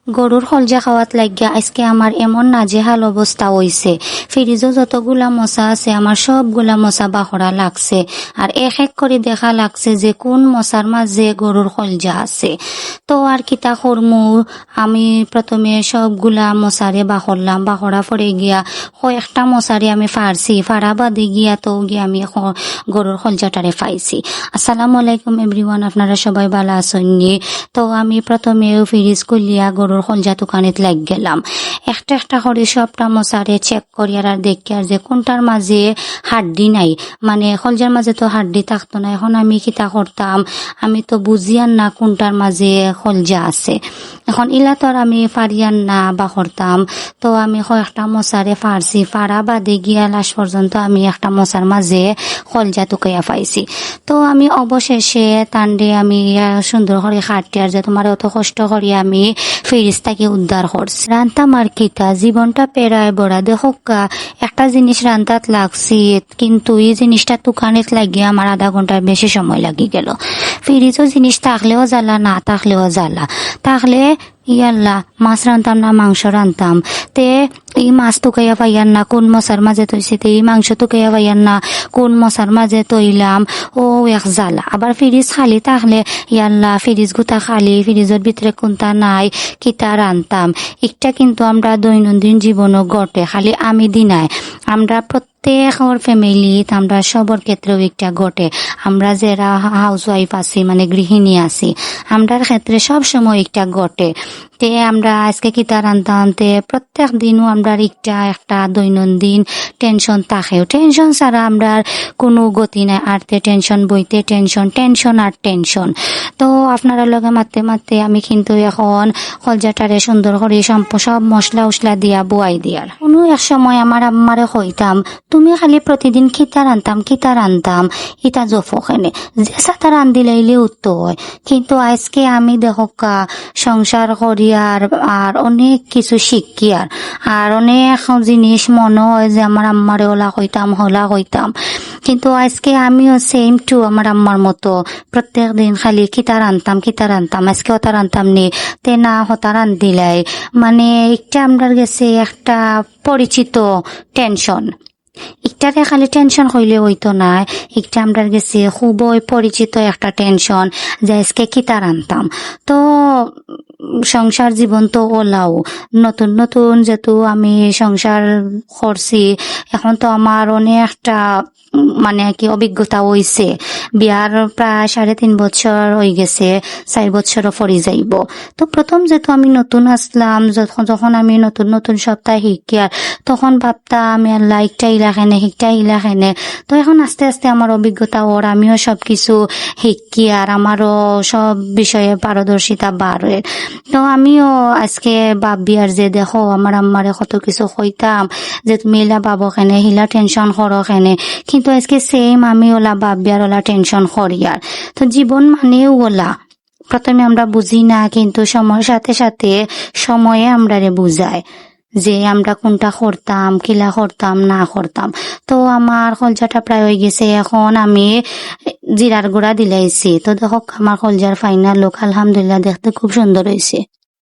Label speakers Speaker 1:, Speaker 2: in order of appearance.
Speaker 1: গরুর খলজা খাওয়াত লাগিয়া আজকে আমার এমন নাজেহাল অবস্থা হইছে। ফ্রিজে যতগুলা মশা আছে আমার সবগুলা মশা বাহরা লাগছে, আর এক এক করে দেখা লাগছে যে কোন মশার মাঝে গরুর খলজা আছে। তো আর কিতা করমু, আমি প্রথমে সবগুলা মশারে বাহরলাম, বাহরা পরে গিয়া কয়েকটা মশারে আমি ফারছি, ফাড়া বাদে গিয়া তো গিয়া আমি গরুর খলজাটারে পাইছি। আসসালামু আলাইকুম এভরিওয়ান, আপনারা সবাই ভালো আছেন? তো আমি প্রথমে ফ্রিজ খুলিয়া গরুর খলজা দোকানেত লাগ গেলাম। একটা একটা করে সবটা মশারে চেক করি আর দেখি আর যে কোনটার মাঝে হাড্ডি নাই, মানে খলজার মাঝে তো হাড্ডি থাকতো না। এখন আমি কিতা করতাম, আমি তো বুঝিয়ান না কোনটার মাঝে খলজা আছে। এখন ইলা তো আর আমি ফারিয়ান না বা করতাম। তো আমি কয়েকটা মশারে ফারছি, ফাড়া বাদে গিয়া লাশ পর্যন্ত আমি একটা মশার মাঝে খলজা টুকাইয়া পাইছি। তো আমি অবশেষে তান্ডে আমি সুন্দর করে খাটি আর যে তোমার অত কষ্ট করি আমি ফিরিজটাকে উদ্ধার করছি। রান্তা মার্কিতা জীবনটা পেরায় বড়া দেখোকা, একটা জিনিস রান্তাত লাগছি কিন্তু এই জিনিসটা দোকানেত লাগিয়ে আমার আধা ঘন্টার বেশি সময় লাগি গেল। ফ্রিজও জিনিস থাকলেও জ্বালা, না থাকলেও জ্বালা। থাকলে ইয়াল্লা মাছ রান্তাম না মাংস রান্তাম, তে এই মাছ টুকাইয়া পাইয়ান না কোন মশার মাঝে তৈছি, তে এই মাংস টুকাইয়া পাইয়ান না কোন মশার মাঝে তৈলাম, ও এক জ্বালা। আবার ফ্রিজ খালি থাকলে ইয়াল্লা ফ্রিজ গুতা খালি, ফ্রিজের ভিতরে কোনটা নাই কিতা রান্তাম। একটা কিন্তু আমরা দৈনন্দিন জীবনও ঘটে, খালি আমি দিনাই, আমরা প্রত্যেক ফ্যামিলিত আমরা সবর ক্ষেত্রেও একটা ঘটে। আমরা যারা হাউস ওয়াইফ আছি মানে গৃহিণী আছি, আমরার ক্ষেত্রে সব সময় একটা ঘটে। তে আমরা আজকে কিতা রান্তাম, তে প্রত্যেক দিনও আমরা একটা দৈনন্দিন টেনশন থাকে। টেনশন ছাড়া আমরা কোনো গতি নাই, আরতে টেনশন বইতে টেনশন, টেনশন আর টেনশন। তো আপনারা লগে মারতে মারতে আমি কিন্তু এখন কলজাটারে সুন্দর করে সব মশলা উসলা দিয়া বুয়াই দিয়ার। কোনো এক সময় আমার আম্মারে কইতাম, তুমি খালি প্রতিদিন খিতা রান্তাম ইটা জফকেনে যে সাথে রান্ধি লাইলে উত্তর হয়। কিন্তু আজকে আমি দেখোকা সংসার করি আর অনেক কিছু শিখি আর অনেক জিনিস মনে হয় যে আমার আম্মারে হলা কইতাম। কিন্তু আজকে আমিও সেম টু আমার আম্মার মতো প্রত্যেক দিন খালি খিতা রান্তাম। আজকে হতা রান্তাম নি, তে না হতা রান্ধিলাই, মানে একটা আমরা গেছে একটা পরিচিত টেনশন। একটারে খালি টেনশন হইলে হইতো না, একটা আমরা গেছে খুবই পরিচিত একটা টেনশন যে আজকে কিতা রান্তাম। তো সংসার জীবন তো ওলাও নতুন যেহেতু আমি সংসার করছি, এখন তো আমার অনেকটা মানে কি অভিজ্ঞতা হইছে। বিয়ার প্রায় 3.5 বছর হয়ে গেছে, 4 বছরও পরে যাইব। তো প্রথম যেহেতু আমি নতুন আসলাম, যখন আমি নতুন সপ্তাহে শিখি আর তখন ভাবতাম আমি আল্লাহ একটা ইলাখানে। তো এখন আস্তে আস্তে আমার অভিজ্ঞতা ওর, আমিও সবকিছু শিখি আর আমারও সব বিষয়ে পারদর্শিতা বাড়ে। তো আমিও আজকে ভাবি আর যে দেখো আমার আম্মারে কত কিছু কইতাম যে তুমি এলা বাবো খেনে হিলা টেনশন করো খেনে, কিন্তু আজকে সেম আমি ওলা ভাবি আর ওলা টেনশন করি আর। তো জীবন মানেও ওলা, প্রথমে আমরা বুঝি না কিন্তু সময়ের সাথে সাথে সময়ে আমরা বুঝায় যে আমরা কোনটা করতাম, কিলা করতাম না করতাম। তো আমার কলজাটা প্রায় হয়ে গেছে, এখন আমি জিরার গুঁড়া দিলাইছি। তো দেখো আমার কলজার ফাইনাল লুক, আলহামদুলিল্লাহ দেখতে খুব সুন্দর হয়েছে।